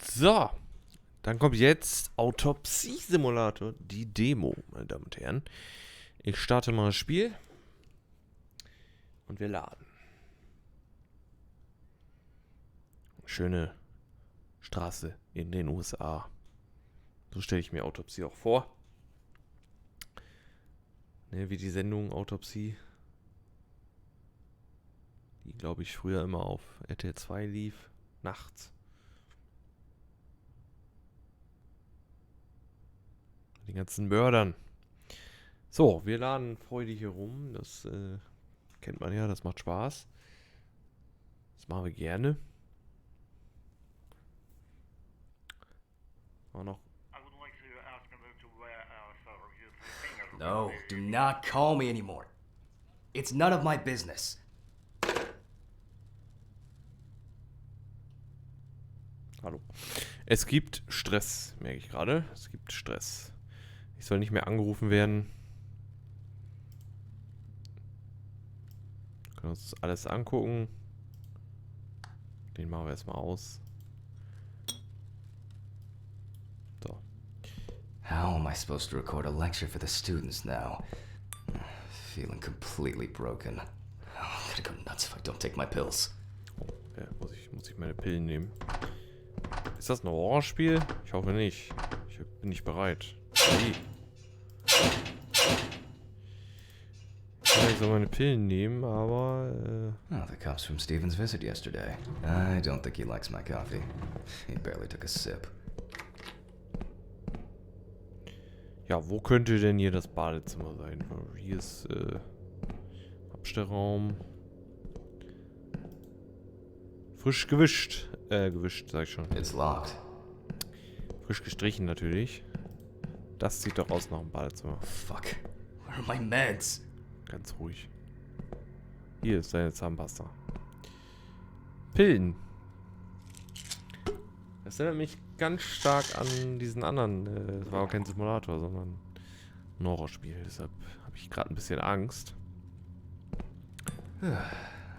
So, dann kommt jetzt Autopsy Simulator, die Demo, meine Damen und Herren. Ich starte mal das Spiel und wir laden. Schöne Straße in den USA. So stelle ich mir Autopsy auch vor. Ne, wie die Sendung Autopsy, die glaube ich früher immer auf RTL 2 lief, nachts. Den ganzen Mördern. So, wir laden freudig hier rum. Das kennt man ja, das macht Spaß. Das machen wir gerne. Auch noch. No, do not call me anymore. It's none of my business. Hallo. Es gibt Stress, merke ich gerade. Es gibt Stress. Ich soll nicht mehr angerufen werden. Wir können uns alles angucken. Den machen wir erstmal aus. So. How am I supposed to record a lecture for the students now? Feeling completely broken. I'm gonna go nuts if I don't take my pills. Oh, ja, muss ich meine Pillen nehmen. Ist das ein Horrorspiel? Ich hoffe nicht. Ich bin nicht bereit. Nee. Ich soll meine Pillen nehmen, aber... Oh, the cops from Steven's visit yesterday. I don't think he likes my coffee. He barely took a sip. Ja, wo könnte denn hier das Badezimmer sein? Hier ist Abstellraum. Frisch gewischt. Gewischt, sag ich schon. It's locked. Frisch gestrichen natürlich. Das sieht doch aus nach einem Badezimmer. Fuck. Where are my meds? Ganz ruhig. Hier ist deine Zahnpasta. Pillen. Das erinnert mich ganz stark an diesen anderen. Das war auch kein Simulator, sondern ein Horrorspiel. Deshalb habe ich gerade ein bisschen Angst.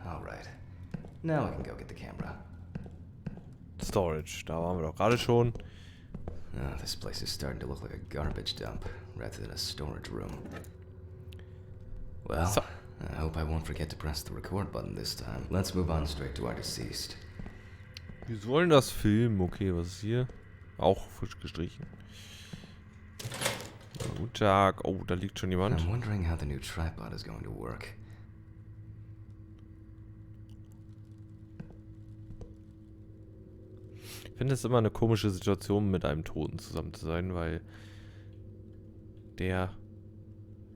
Alright. Now I can go get the camera. Storage, da waren wir doch gerade schon. Oh, this place is starting to look like a garbage dump rather than a storage room. Well, So. I hope I won't forget to press the record button this time. Let's move on straight to our deceased. Wir sollen das filmen. Okay, was ist hier? Auch frisch gestrichen. Guten Tag. Oh, da liegt schon jemand. I'm wondering how the new tripod is going to work. Ich finde es immer eine komische Situation, mit einem Toten zusammen zu sein, weil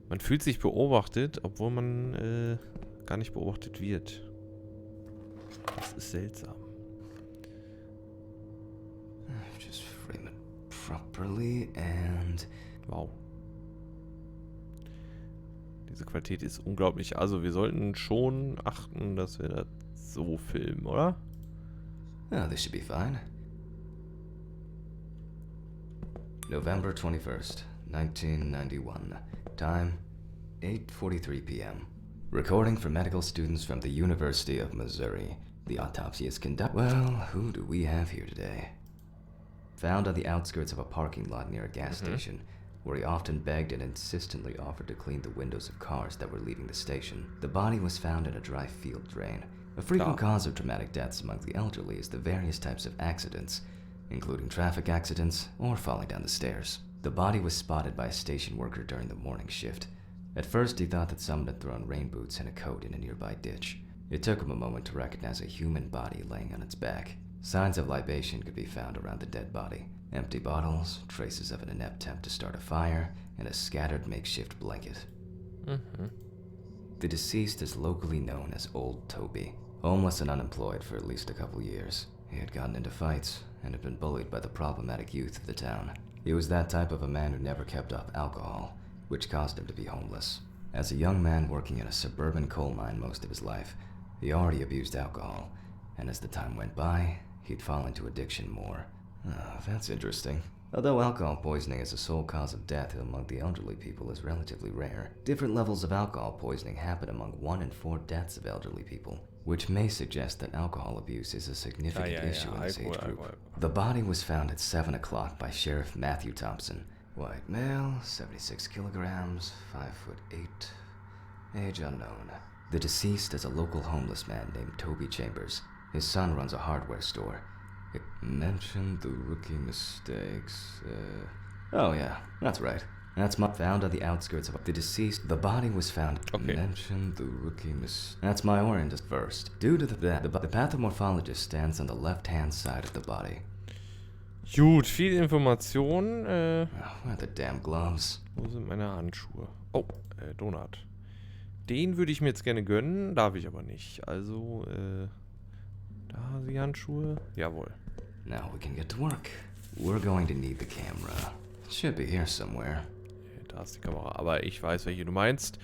man fühlt sich beobachtet, obwohl man gar nicht beobachtet wird. Das ist seltsam. Just frame it properly and... Wow. Diese Qualität ist unglaublich. Also wir sollten schon achten, dass wir das so filmen, oder? Oh, this should be fine. November 21st, 1991. Time, 8:43 p.m. Recording for medical students from the University of Missouri. The autopsy is conducted... Well, who do we have here today? Found on the outskirts of a parking lot near a gas station, where he often begged and insistently offered to clean the windows of cars that were leaving the station. The body was found in a dry field drain. A frequent cause of traumatic deaths among the elderly is the various types of accidents, including traffic accidents or falling down the stairs. The body was spotted by a station worker during the morning shift. At first, he thought that someone had thrown rain boots and a coat in a nearby ditch. It took him a moment to recognize a human body laying on its back. Signs of libation could be found around the dead body. Empty bottles, traces of an inept attempt to start a fire, and a scattered makeshift blanket. The deceased is locally known as Old Toby. Homeless and unemployed for at least a couple years. He had gotten into fights and had been bullied by the problematic youth of the town. He was that type of a man who never kept up alcohol, which caused him to be homeless. As a young man working in a suburban coal mine most of his life, he already abused alcohol, and as the time went by, he'd fall into addiction more. Oh, that's interesting. Although alcohol poisoning as the sole cause of death among the elderly people is relatively rare, different levels of alcohol poisoning happen among 1 in 4 deaths of elderly people, which may suggest that alcohol abuse is a significant issue in this age group. The body was found at 7 o'clock by Sheriff Matthew Thompson. White male, 76 kilograms, 5'8", age unknown. The deceased is a local homeless man named Toby Chambers. His son runs a hardware store. It mentioned the rookie mistakes. Oh yeah, that's right. That's found on the outskirts of the deceased. The body was found. Okay. Mentioned the rookie That's my orange first. Due to the pathomorphologist stands on the left-hand side of the body. Gut, viel Information. Where are the damn gloves? Wo sind meine Handschuhe? Oh, Donut. Den würde ich mir jetzt gerne gönnen, darf ich aber nicht. Also, da die Handschuhe. Jawohl. Now we can get to work. We're going to need the camera. It should be here somewhere. Da ist die Kamera, aber ich weiß, welche du meinst.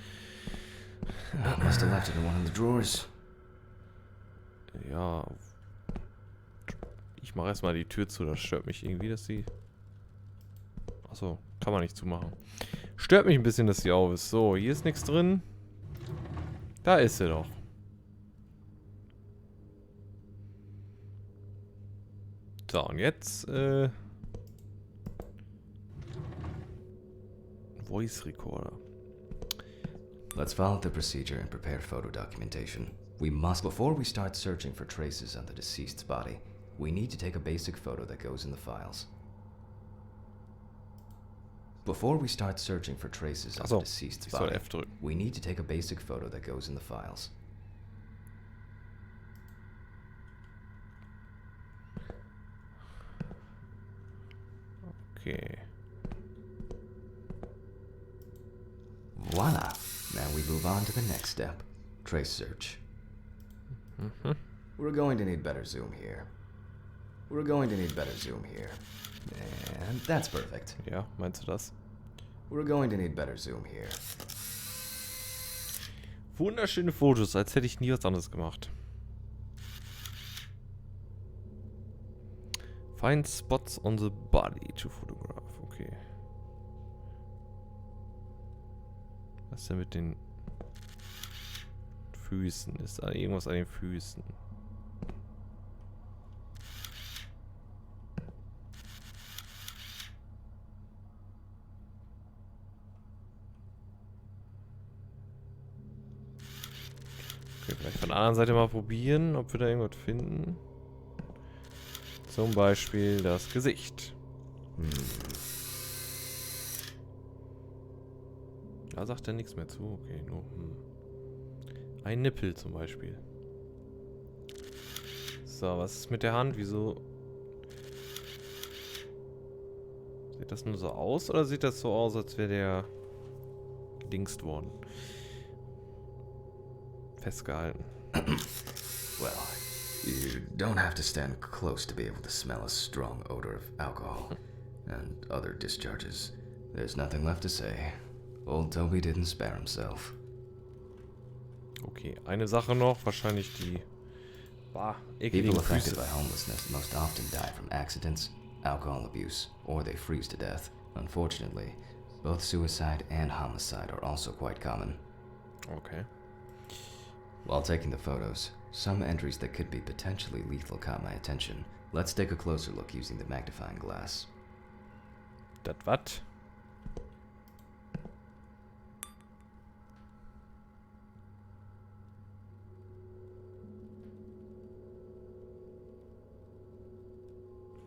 I must have left it in one of the drawers. Ja. Ich mache erstmal die Tür zu, das stört mich irgendwie, dass sie... Achso, kann man nicht zumachen. Stört mich ein bisschen, dass sie auf ist. So, hier ist nichts drin. Da ist sie doch. So, und jetzt, Voice Recorder. Let's follow the procedure and prepare photo documentation. We must, before we start searching for traces on the deceased's body, we need to take a basic photo that goes in the files. Before we start searching for traces on the deceased's body, we need to take a basic photo that goes in the files. Okay. Voila! Now we move on to the next step. Trace search. We're going to need better zoom here. We're going to need better zoom here. And that's perfect. Ja, meinst du das? We're going to need better zoom here. Wunderschöne Fotos, als hätte ich nie was anderes gemacht. Find spots on the body to photograph. Okay. Was ist denn mit den Füßen? Ist da irgendwas an den Füßen? Okay, vielleicht von der anderen Seite mal probieren, ob wir da irgendwas finden. Zum Beispiel das Gesicht. Da sagt er nichts mehr zu. Okay, nur ein Nippel zum Beispiel. So, was ist mit der Hand? Wieso? Sieht das nur so aus oder sieht das so aus, als wäre der gedingst worden? Festgehalten. Well, you don't have to stand close to be able to smell a strong odor of alcohol and other discharges. There's nothing left to say. Old Toby didn't spare himself. Okay, eine Sache noch, wahrscheinlich die People affected by homelessness most often die from accidents, alcohol abuse, or they freeze to death. Unfortunately, both suicide and homicide are also quite common. Okay. While taking the photos, some entries that could be potentially lethal caught my attention. Let's take a closer look using the magnifying glass. Das was?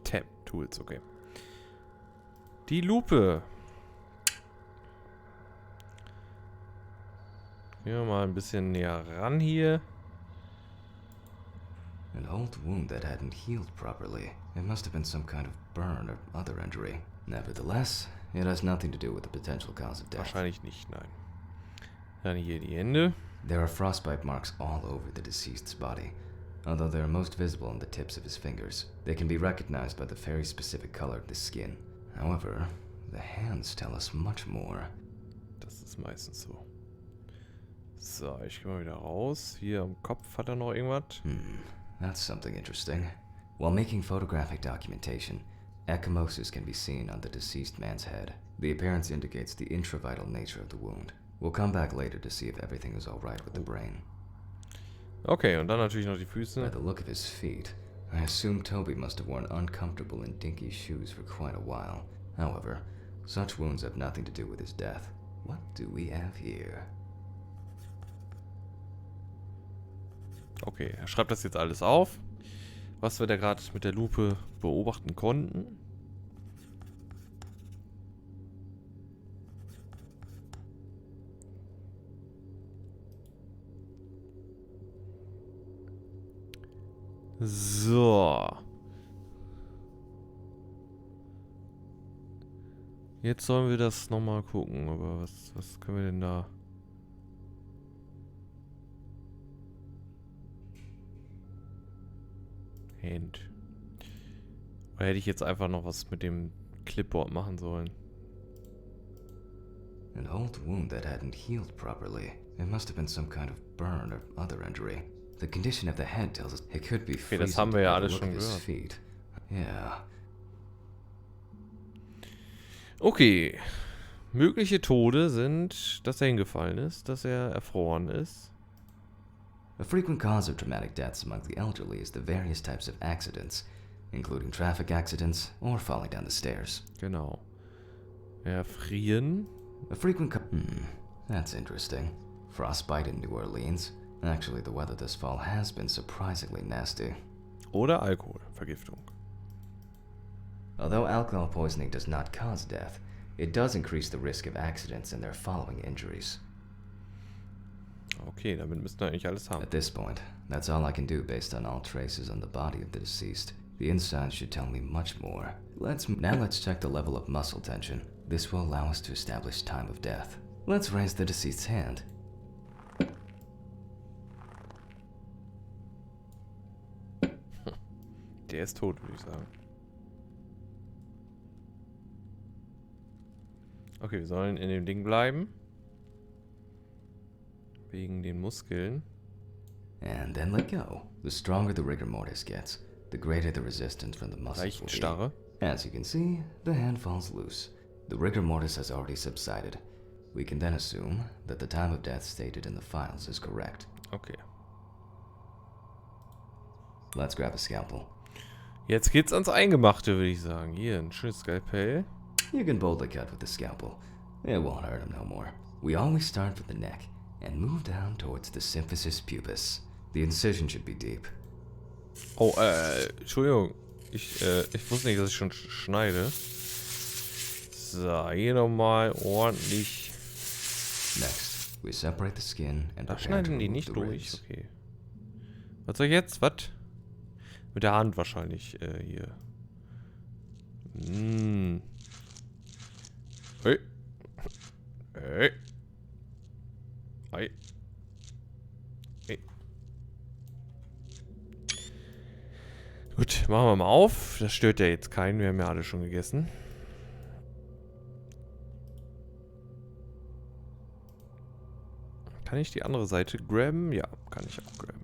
Tab Tools, okay. Die Lupe. Gehen wir mal ein bisschen näher ran hier. An old wound that hadn't healed properly. It must have been some kind of burn or other injury. Nevertheless, it has nothing to do with the potential cause of death. Wahrscheinlich nicht, nein. Dann hier die Hände. There are frostbite marks all over the deceased's body, although they are most visible on the tips of his fingers. They can be recognized by the very specific color of the skin. However, the hands tell us much more. Das ist meistens so. So, ich gehe mal wieder raus. Hier am Kopf hat er noch irgendwas. That's something interesting. While making photographic documentation, Ecchymosis can be seen on the deceased man's head. The appearance indicates the intravital nature of the wound. We'll come back later to see if everything is alright with the brain. Okay, und dann natürlich noch die By Füße. the look of his feet, I assume Toby must have worn uncomfortable and dinky shoes for quite a while. However, such wounds have nothing to do with his death. What do we have here? Okay, er schreibt das jetzt alles auf, was wir da gerade mit der Lupe beobachten konnten. So. Jetzt sollen wir das nochmal gucken, aber was können wir denn da? Hand. Oder hätte ich jetzt einfach noch was mit dem Clipboard machen sollen? An old wound that hadn't healed properly. It must have been some kind of burn or other injury. The condition of the head tells us it could be Okay, das freezing haben wir ja by the alles look schon of his gehört. feet. Yeah. Okay. Mögliche Tode sind, dass er hingefallen ist, dass er erfroren ist. A frequent cause of traumatic deaths among the elderly is the various types of accidents, including traffic accidents or falling down the stairs. Genau. Erfrieren. A frequent that's interesting. Frostbite in New Orleans. Actually, the weather this fall has been surprisingly nasty. Oder Alkoholvergiftung. Although alcohol poisoning does not cause death, it does increase the risk of accidents and their following injuries. Okay, damit müssten wir eigentlich alles haben. At this point, that's all I can do based on all traces on the body of the deceased. The inside should tell me much more. Now let's check the level of muscle tension. This will allow us to establish time of death. Let's raise the deceased's hand. Der ist tot, würde ich sagen. Okay, wir sollen in dem Ding bleiben. Wegen den Muskeln. And then let go. The stronger the rigor mortis gets, the greater the resistance from the muscles will Leichenstarre. be. As you can see, the hand falls loose. The rigor mortis has already subsided. We can then assume that the time of death stated in the files is correct. Okay. Let's grab a scalpel. Jetzt geht's ans Eingemachte, würde ich sagen. Hier, ein schönes Skalpell. You can boldly cut with the scalpel. It won't hurt him no more. We always start with the neck and move down towards the symphysis pubis. The incision should be deep. Oh, Entschuldigung. Ich wusste nicht, dass ich schon schneide. So, hier nochmal ordentlich. Next, we separate the skin and Da prepare to schneiden die remove nicht the durch. ribs. Okay. Was soll ich jetzt? Was? Mit der Hand wahrscheinlich, hier. Hey. Hey. Hey. Hey. Gut, machen wir mal auf. Das stört ja jetzt keinen. Wir haben ja alle schon gegessen. Kann ich die andere Seite grabben? Ja, kann ich auch grabben.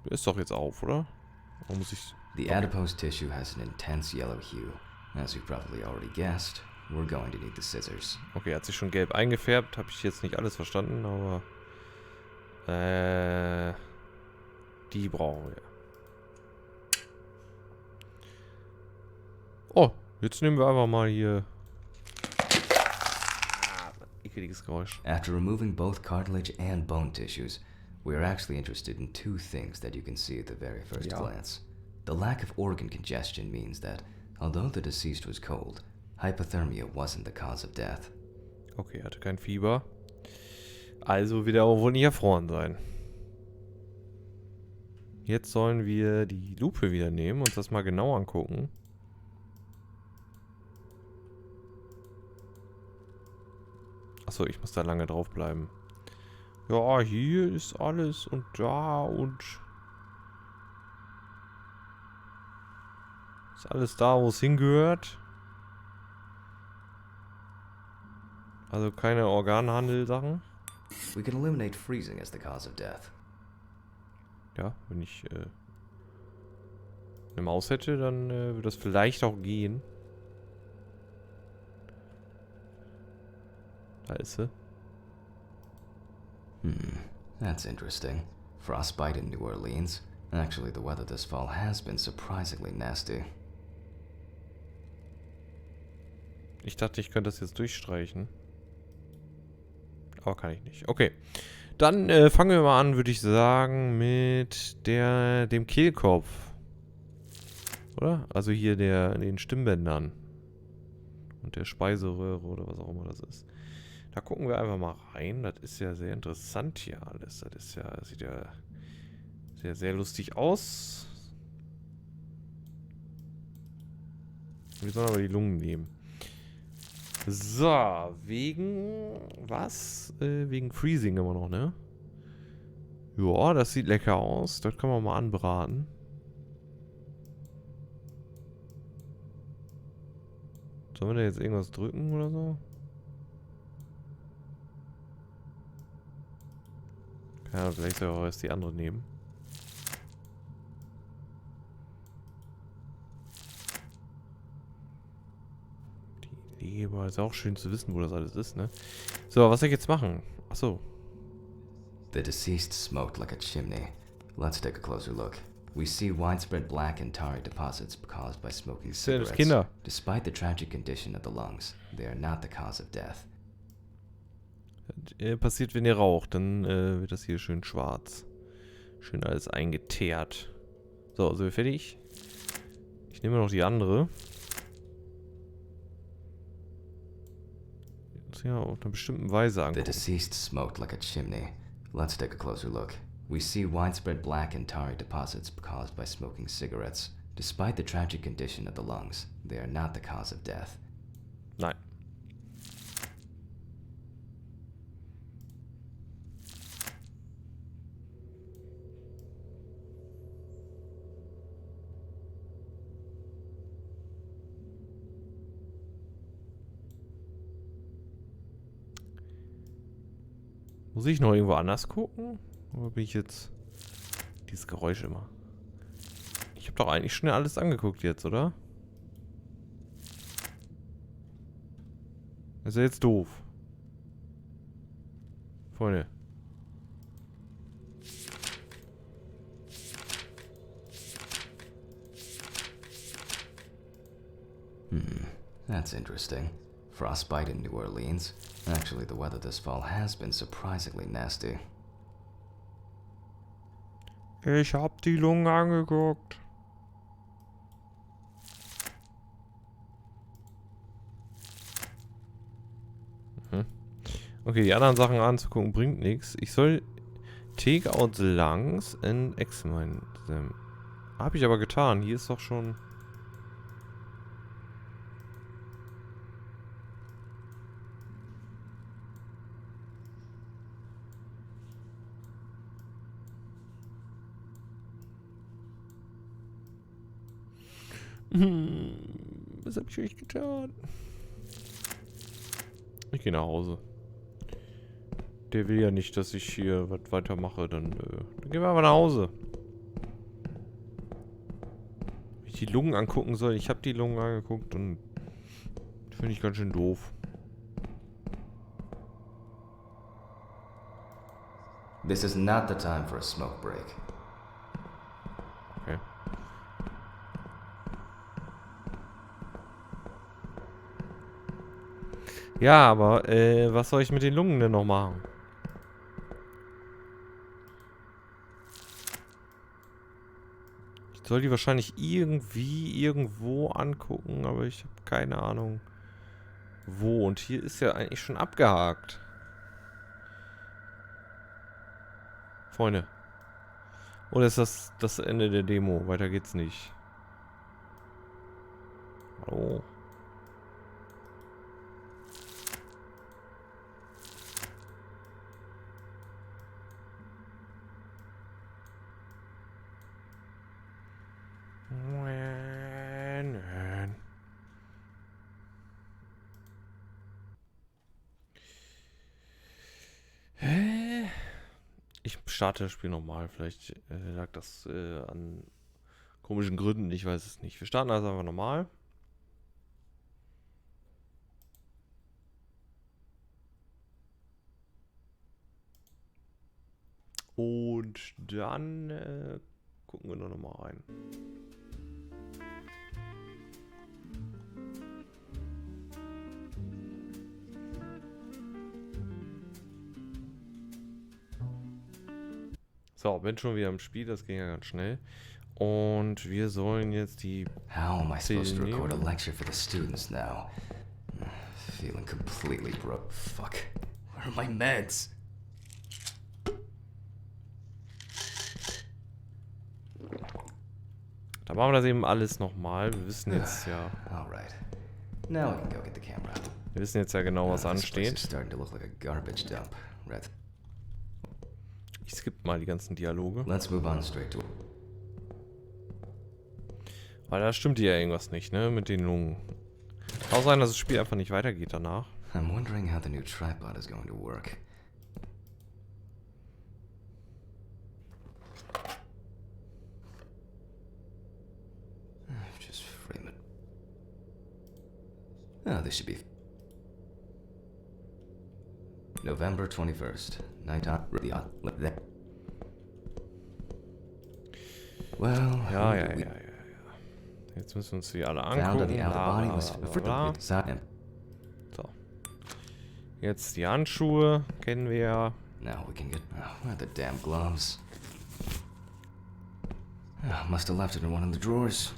Ist doch jetzt auf, oder? Warum muss ich... The adipose tissue has an intense yellow hue. As you probably already guessed, we're going to need the scissors. Okay, hat sich schon gelb eingefärbt. Habe ich jetzt nicht alles verstanden, aber... die brauchen wir. Oh, jetzt nehmen wir einfach mal hier... ekeliges Geräusch. After removing both cartilage and bone tissues, we are actually interested in two things that you can see at the very first glance. The lack of organ congestion means that, although the deceased was cold, hypothermia wasn't the cause of death. Okay, er hatte kein Fieber. Also wird er auch wohl nicht erfroren sein. Jetzt sollen wir die Lupe wieder nehmen und uns das mal genau angucken. Achso, ich muss da lange drauf bleiben. Ja, hier ist alles und da und... Ist alles da, wo es hingehört. Also keine Organhandel-Sachen. We can eliminate freezing as the cause of death. Ja, wenn ich eine Maus hätte, dann würde das vielleicht auch gehen. Da ist sie. That's interesting. Frostbite in New Orleans. Actually, the weather this fall has been surprisingly nasty. Ich dachte, ich könnte das jetzt durchstreichen. Aber kann ich nicht. Okay. Dann fangen wir mal an, würde ich sagen, mit dem Kehlkopf. Oder? Also hier den Stimmbändern. Und der Speiseröhre oder was auch immer das ist. Da gucken wir einfach mal rein. Das ist ja sehr interessant hier alles. Das ist ja, das sieht ja sehr, sehr lustig aus. Wir sollen aber die Lungen nehmen. So, wegen was? Wegen Freezing immer noch, ne? Ja, das sieht lecker aus. Das können wir mal anbraten. Sollen wir da jetzt irgendwas drücken oder so? Ja, vielleicht soll ich auch erst die andere nehmen. Die Leber. Ist auch schön zu wissen, wo das alles ist, ne? So, was soll ich jetzt machen? Achso. The deceased smoked like a chimney. Let's take a closer look. We see widespread black and tarry deposits caused by smoking cigarettes. Kinder. Despite the tragic condition of the lungs, they are not the cause of death. Passiert, wenn ihr raucht, dann wird das hier schön schwarz. Schön alles eingeteert. So, sind wir fertig? Ich nehme noch die andere. Jetzt ja auf einer bestimmten Weise The angucken. deceased smoked like a chimney. Let's take a closer look. We see widespread black and tarry deposits caused by smoking cigarettes. Despite the tragic condition of the lungs, they are not the cause of death. Nein. Muss ich noch irgendwo anders gucken? Oder bin ich jetzt... Dieses Geräusch immer. Ich habe doch eigentlich schnell alles angeguckt jetzt, oder? Ist ja jetzt doof. Freunde. That's interesting. Frostbite in New Orleans. Actually, the weather this fall has been surprisingly nasty. Ich hab die Lungen angeguckt. Okay, die anderen Sachen anzugucken bringt nichts. Ich soll take out the lungs and examine them. Hab ich aber getan. Hier ist doch schon... Was hab ich euch getan? Ich gehe nach Hause. Der will ja nicht, dass ich hier was weitermache. Dann gehen wir aber nach Hause. Wenn ich die Lungen angucken soll. Ich habe die Lungen angeguckt und finde ich ganz schön doof. This is not the time for a smoke break. Okay. Ja, aber was soll ich mit den Lungen denn noch machen? Ich soll die wahrscheinlich irgendwie irgendwo angucken, aber ich habe keine Ahnung wo. Und hier ist ja eigentlich schon abgehakt. Freunde. Oder ist das Ende der Demo? Weiter geht's nicht. Hallo. starte das Spiel nochmal. Vielleicht lag das an komischen Gründen, ich weiß es nicht. Wir starten also einfach normal. Und dann gucken wir noch mal rein. So, bin schon wieder im Spiel, das ging ja ganz schnell. Und wir sollen jetzt die How am I supposed to record a lecture for the students now? Feeling completely broke. Fuck. Where are my meds? Da machen wir das eben alles nochmal. Wir wissen jetzt ja. Alright. Now we can go get the camera. Wir wissen jetzt ja genau, was ansteht. Starting to look like a garbage dump. Right. Ich skippe mal die ganzen Dialoge. Let's move on straight to. Weil da stimmt ja irgendwas nicht, ne? Mit den Lungen. Kann auch sein, dass das Spiel einfach nicht weitergeht danach. I'm wondering how the new tripod is going to work. Just frame it. Oh, this should be November 21st. Night on. Well, Ja. Jetzt müssen wir uns die alle angucken. So. Jetzt die Handschuhe. Kennen wir ja. Now we can get. Where are the damn gloves? Must have left it in one of the drawers.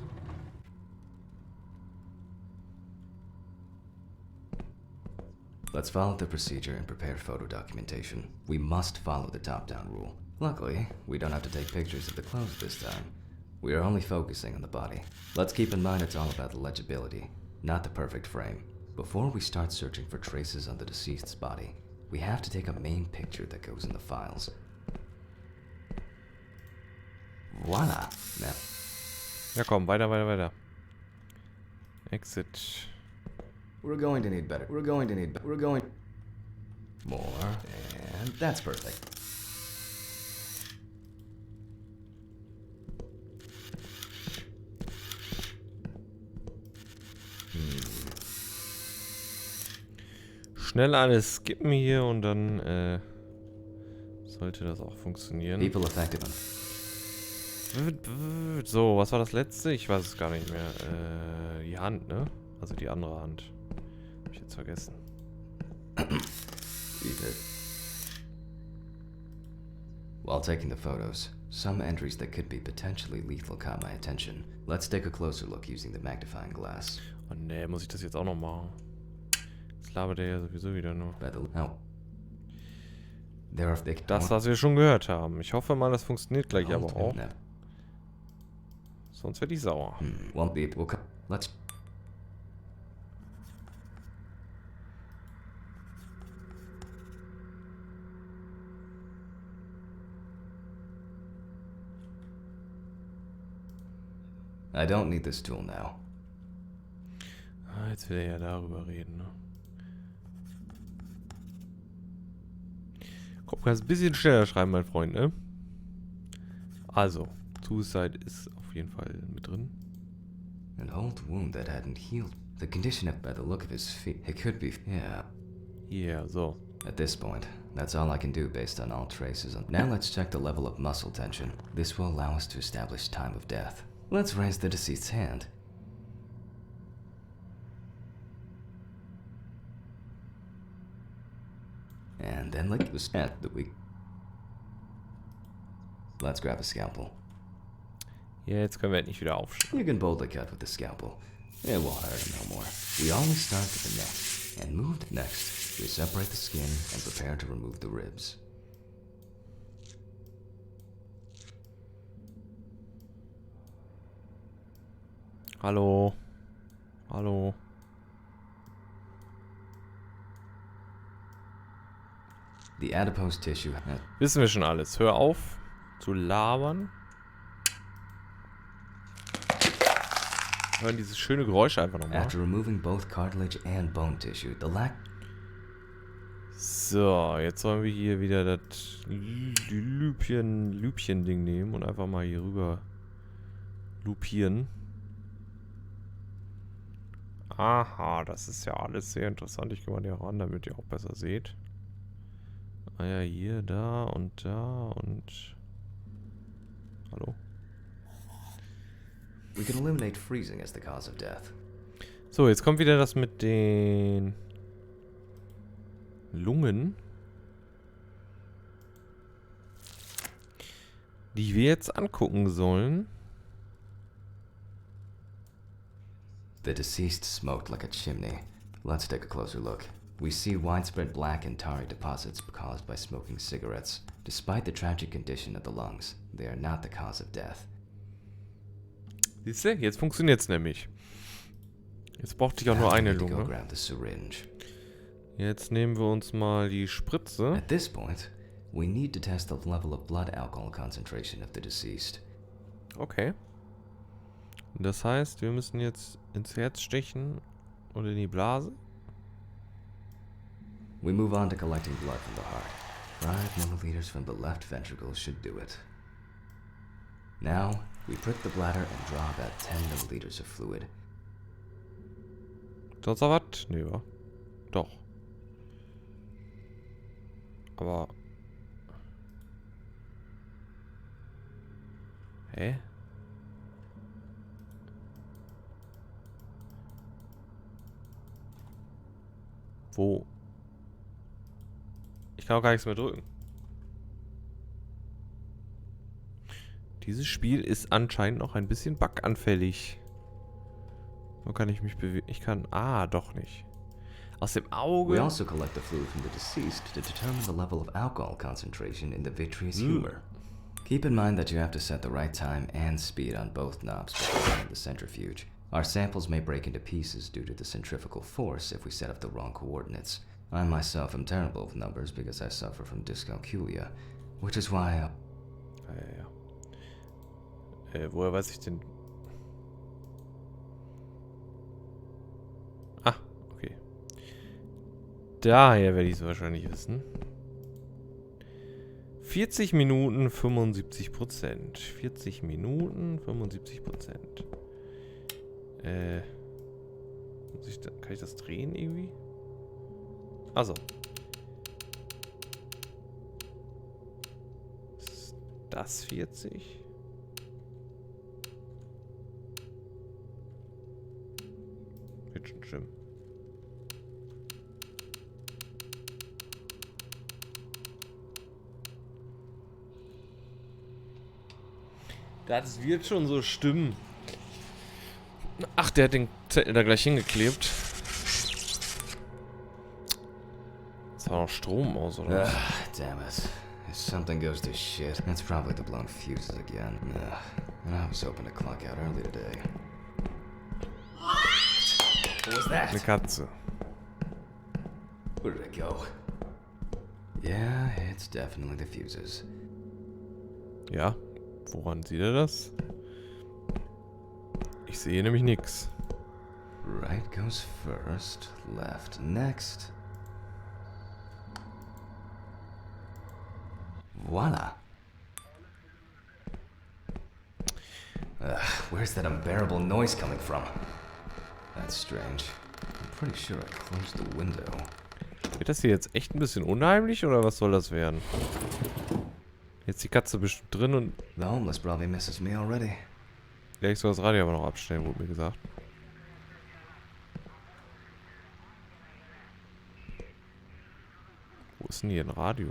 Let's follow the procedure and prepare photo documentation. We must follow the top-down rule. Luckily, we don't have to take pictures of the clothes this time. We are only focusing on the body. Let's keep in mind it's all about the legibility, not the perfect frame. Before we start searching for traces on the deceased's body, we have to take a main picture that goes in the files. Voila! Now. Ja komm, weiter. Exit. We're going to need better. We're going more, and that's perfect. Schnell alles skippen hier und dann sollte das auch funktionieren. People affected. So, was war das letzte? Ich weiß es gar nicht mehr. Die Hand, ne? Also die andere Hand. Hab ich jetzt vergessen. While taking the photos, some entries that could be potentially lethal caught my attention. Let's take a closer look using the magnifying glass. Oh ne, muss ich das jetzt auch noch machen? Jetzt labert der ja sowieso wieder nur. Das, was wir schon gehört haben. Ich hoffe mal, das funktioniert gleich aber auch. Sonst werde ich sauer. Let's. I don't need this tool now. Ah, jetzt will er ja darüber reden, ne? Komm, kannst ein bisschen schneller schreiben, mein Freund, ne? Also, Suicide ist auf jeden Fall mit drin. An old wound that hadn't healed. The condition by the look of his feet, it could be, yeah. Yeah, so. At this point, that's all I can do based on all traces. Now let's check the level of muscle tension. This will allow us to establish time of death. Let's raise the deceased's hand. And then lick the stat that we... Let's grab a scalpel. Ja, jetzt können wir endlich wieder aufstehen. You can boldly cut with the scalpel. It won't hurt him no more. We always start with the neck and move next. We separate the skin and prepare to remove the ribs. Hallo. Hallo. The adipose tissue. Wissen wir schon alles. Hör auf zu labern. Hören dieses schöne Geräusch einfach nochmal. After removing both cartilage and bone tissue, the lack. So, jetzt sollen wir hier wieder das Lübchen-Ding nehmen und einfach mal hier rüber lupieren. Aha, das ist ja alles sehr interessant. Ich gehe mal hier ran, damit ihr auch besser seht. Ah ja, hier, da und da und... Hallo? We can eliminate freezing as the cause of death. So, jetzt kommt wieder das mit den Lungen, die wir jetzt angucken sollen. The deceased smoked like a chimney. Let's take a closer look. We see widespread black and tarry deposits caused by smoking cigarettes. Despite the tragic condition of the lungs, they are not the cause of death. Siehst du? Jetzt funktioniert's nämlich. Jetzt brauchte ich auch nur eine Lunge. Jetzt nehmen wir uns mal die Spritze. At this point, we need to test the level of blood alcohol concentration of the deceased. Okay. Das heißt, wir müssen jetzt ins Herz stechen und in die Blase. We move on to collecting blood from the heart. 5 milliliters from the left ventricle should do it. Now, we prick the bladder and draw about 10 milliliters of fluid. Sonst noch was? Nee, wa? Doch. Aber... Hä? Wo? Ich kann auch gar nichts mehr drücken. Dieses Spiel ist anscheinend noch ein bisschen buganfällig. Wo kann ich mich bewegen? Ich kann... Ah, doch nicht. Aus dem Auge... We also collect the fluid from the deceased to determine the level of alcohol concentration in the vitreous humor. Keep in mind that you have to set the right time and speed on both knobs before running the centrifuge. Our samples may break into pieces due to the centrifugal force if we set up the wrong coordinates. I myself am terrible with numbers because I suffer from dyscalculia, which is why woher weiß ich denn... Ah, okay. Daher werde ich es wahrscheinlich wissen. 40 Minuten 75%. 40 Minuten 75%. Kann ich das drehen irgendwie? Also. Ist das 40? Wird schon stimmen. Das wird schon so stimmen. Ach, der hat den Zettel da gleich hingeklebt. Ist auch noch Strom aus, oder? Damn it. If something goes to shit, it's probably the blown fuses again. And I was hoping to clock out early today. What was that? Eine Katze. Where did it go? Yeah, it's definitely the fuses. Ja, woran sieht er das? Ich sehe nämlich nichts. Right goes first, left next. Voila. Where's that unbearable noise coming from? That's strange. I'm pretty sure I closed the window. Wird das hier jetzt echt ein bisschen unheimlich oder was soll das werden? Jetzt die Katze bestimmt drin und... The homeless probably misses me already. Gleich soll das Radio aber noch abstellen, wurde mir gesagt. Wo ist denn hier ein Radio?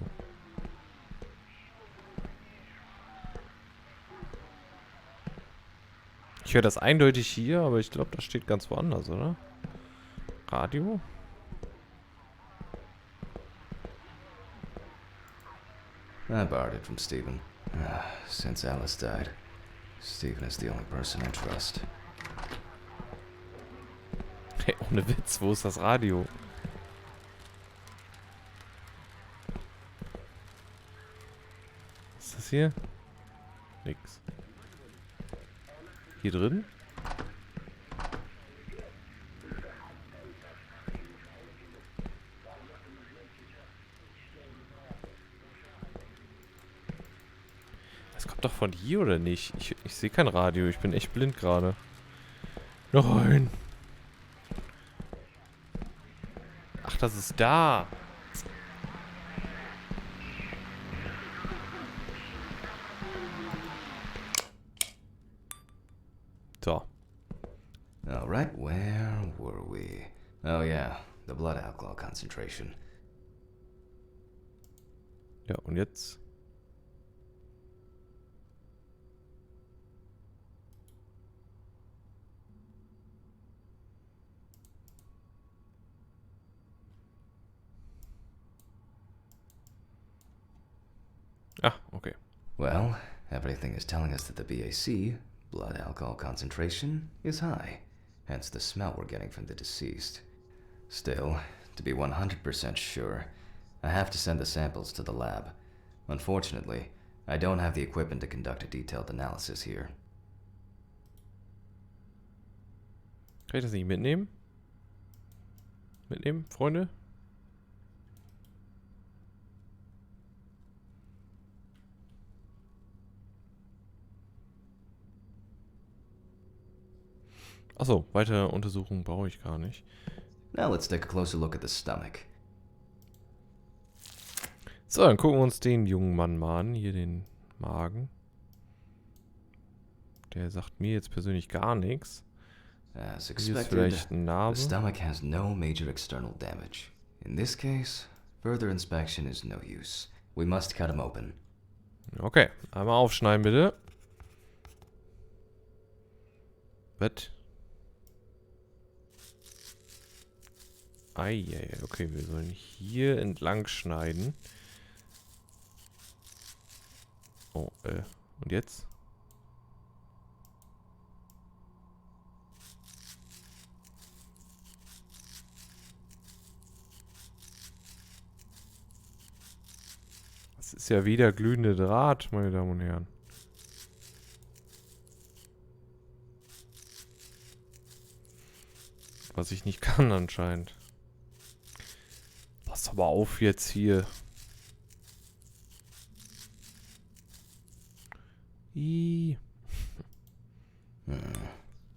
Ich höre das eindeutig hier, aber ich glaube, das steht ganz woanders, oder? Radio? I borrowed it from Stephen. Since Alice died, Stephen is the only person I trust. Hey, ohne Witz, wo ist das Radio? Was ist das hier? Nix. Hier drin? Das kommt doch von hier, oder nicht? Ich sehe kein Radio. Ich bin echt blind gerade. Nein. Ach, das ist da. So. Alright, where were we? Oh yeah, the blood alcohol concentration. Ja, und jetzt? Ah, okay. Well, everything is telling us that the BAC, blood alcohol concentration, is high. Hence the smell we're getting from the deceased. Still, to be 100% sure, I have to send the samples to the lab. Unfortunately, I don't have the equipment to conduct a detailed analysis here. Kann ich das nicht mitnehmen? Mitnehmen, Freunde? Achso, weitere Untersuchungen brauche ich gar nicht. Now let's take a closer look at the stomach. So, dann gucken wir uns den jungen Mann mal an. Hier den Magen. Der sagt mir jetzt persönlich gar nichts. As Hier ist expected, vielleicht ein the Narbe. stomach has no major external damage. In this case, further inspection is no use. We must cut him open. Okay, einmal aufschneiden bitte. Was? Eieiei, okay, wir sollen hier entlang schneiden. Oh, und jetzt? Das ist ja wieder glühende Draht, meine Damen und Herren. Was ich nicht kann anscheinend. Pass aber auf jetzt hier.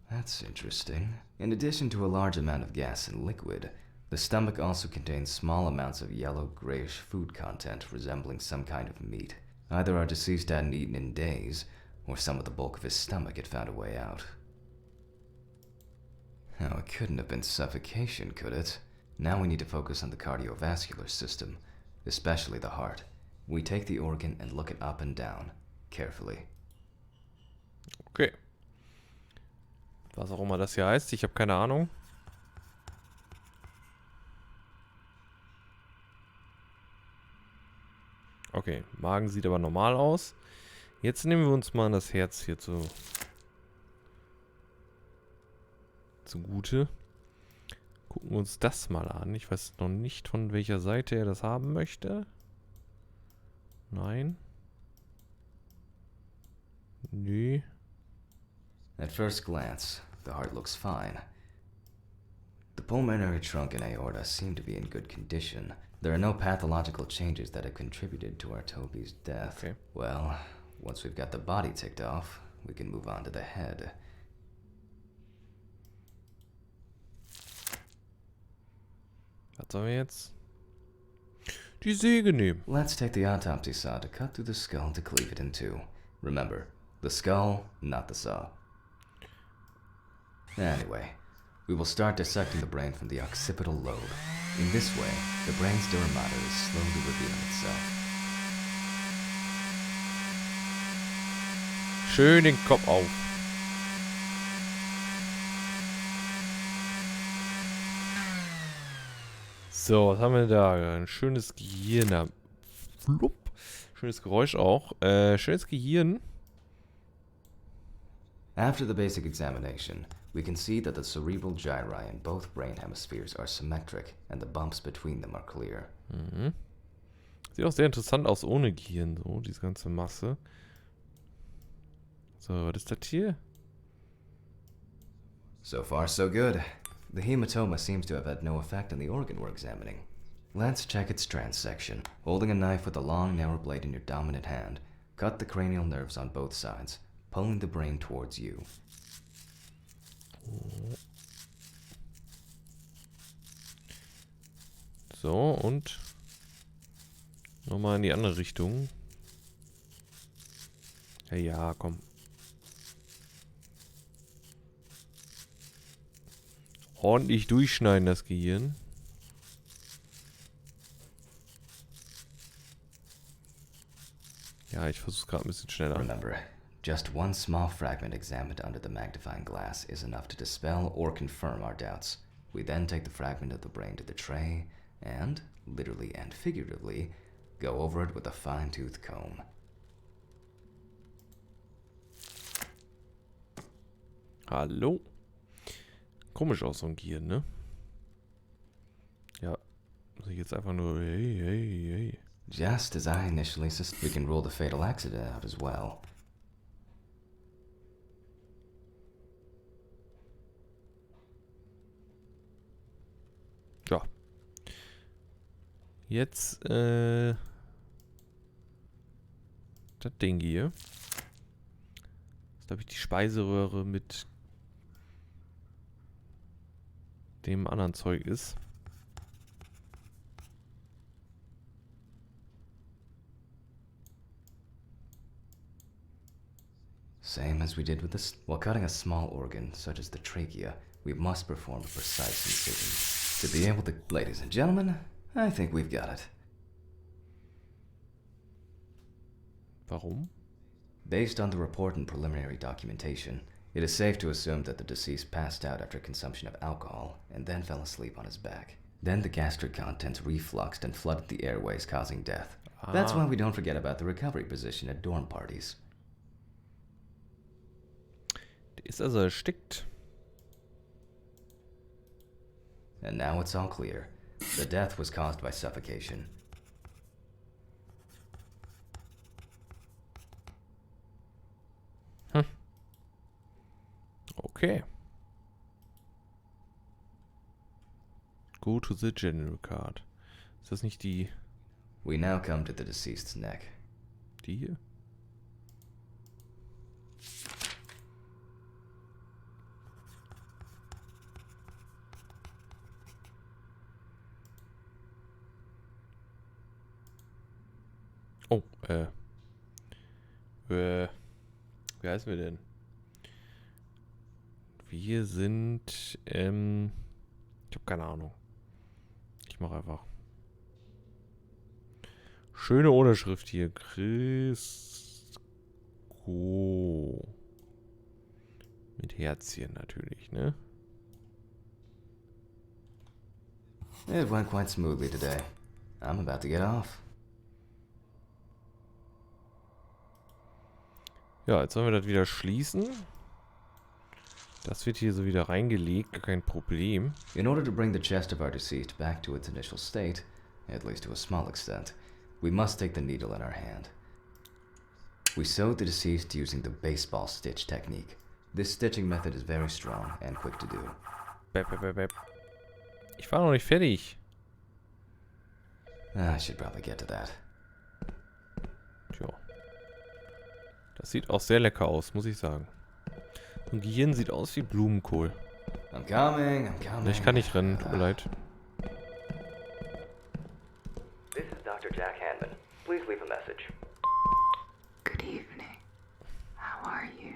That's interesting. In addition to a large amount of gas and liquid, the stomach also contains small amounts of yellow-grayish food content resembling some kind of meat. Either our deceased hadn't eaten in days, or some of the bulk of his stomach had found a way out. Oh, it couldn't have been suffocation, could it? Now we need to focus on the cardiovascular system, especially the heart. We take the organ and look it up and down, carefully. Okay. Was auch immer das hier heißt, ich habe keine Ahnung. Okay, Magen sieht aber normal aus. Jetzt nehmen wir uns mal das Herz hier zugute. Gucken wir uns das mal an. Ich weiß noch nicht, von welcher Seite er das haben möchte. Nein. Nö. At first glance, the heart looks fine. The pulmonary trunk and aorta seem to be in good condition. There are no pathological changes that have contributed to our Toby's death. Okay. Well, once we've got the body ticked off, we can move on to the head. Was sollen wir jetzt? Die Säge nehmen. Let's take the autopsy saw to cut through the skull to cleave it in two. Remember, the skull, not the saw. Anyway, we will start dissecting the brain from the occipital lobe. In this way, the brain's dura mater is slowly revealing itself. Schön den Kopf auf. So, was haben wir da? Ein schönes Gehirn. Flupp. Schönes Geräusch auch. Schönes Gehirn. After the basic examination, we can see that the cerebral gyri in both brain hemispheres are symmetric and the bumps between them are clear. Mhm. Sieht auch sehr interessant aus ohne Gehirn, so, diese ganze Masse. So, was ist das hier? So far, so good. The hematoma seems to have had no effect on the organ we're examining. Let's check its transsection. Holding a knife with a long, narrow blade in your dominant hand, Cut the cranial nerves on both sides, pulling the brain towards you. So, und nochmal in die andere Richtung. Ja, ja, komm. Ordentlich durchschneiden, das Gehirn. Ja, ich versuch's gerade ein bisschen schneller. Remember, just one small fragment examined under the magnifying glass is enough to dispel or confirm our doubts. We then take the fragment of the brain to the tray and, literally and figuratively, go over it with a fine-tooth comb. Hallo? Komisch aus, so ein Gehirn, ne? Ja, muss ich jetzt einfach nur... Hey, hey, hey. Just as I initially suspected, we can rule the fatal accident out as well. Ja. Jetzt, das Ding hier. Das glaube ich die Speiseröhre mit dem anderen Zeug ist. Same as we did with this. While cutting a small organ, such as the trachea, we must perform a precise incision. To be able to... Ladies and gentlemen, I think we've got it. Warum? Based on the report and preliminary documentation, it is safe to assume that the deceased passed out after consumption of alcohol and then fell asleep on his back. Then the gastric contents refluxed and flooded the airways, causing death. That's why we don't forget about the recovery position at dorm parties. Der ist also erstickt. And now it's all clear. The death was caused by suffocation. Okay. Go to the general card. Ist das nicht die... We now come to the deceased's neck. Die hier? Oh, wie heißen wir denn? Wir sind, ich habe keine Ahnung. Ich mache einfach. Schöne Unterschrift hier. Crisco. Mit Herzchen natürlich, ne? It went quite smoothly today. I'm about to get off. Ja, jetzt sollen wir das wieder schließen. Das wird hier so wieder reingelegt, gar kein Problem. In order to bring the chest of our deceased back to its initial state, at least to a small extent, we must take the needle in our hand. We sewed the deceased using the baseball stitch technique. This stitching method is very strong and quick to do. Bep, bep, bep, bep. Ich war noch nicht fertig. I should probably get to that. Tja. Das sieht auch sehr lecker aus, muss ich sagen. Ein Gehirn sieht aus wie Blumenkohl. I'm coming. Ich kann nicht rennen, tut mir leid. This is Dr. Jack Hanman. Please leave a message. Good evening. How are you?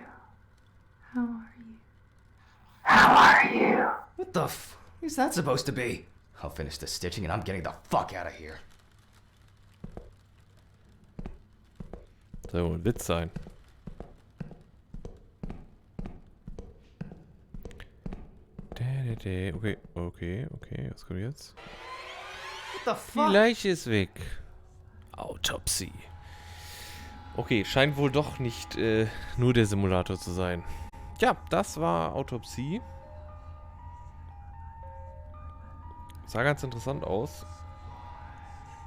How are you? How are you? What the f is that supposed to be? I'll finish the stitching and I'm getting the fuck out of here. Das soll wohl ein Witz sein. Okay, was kommt jetzt? What the fuck? Die Leiche ist weg. Autopsie. Okay, scheint wohl doch nicht nur der Simulator zu sein. Ja, das war Autopsie. Sah ganz interessant aus.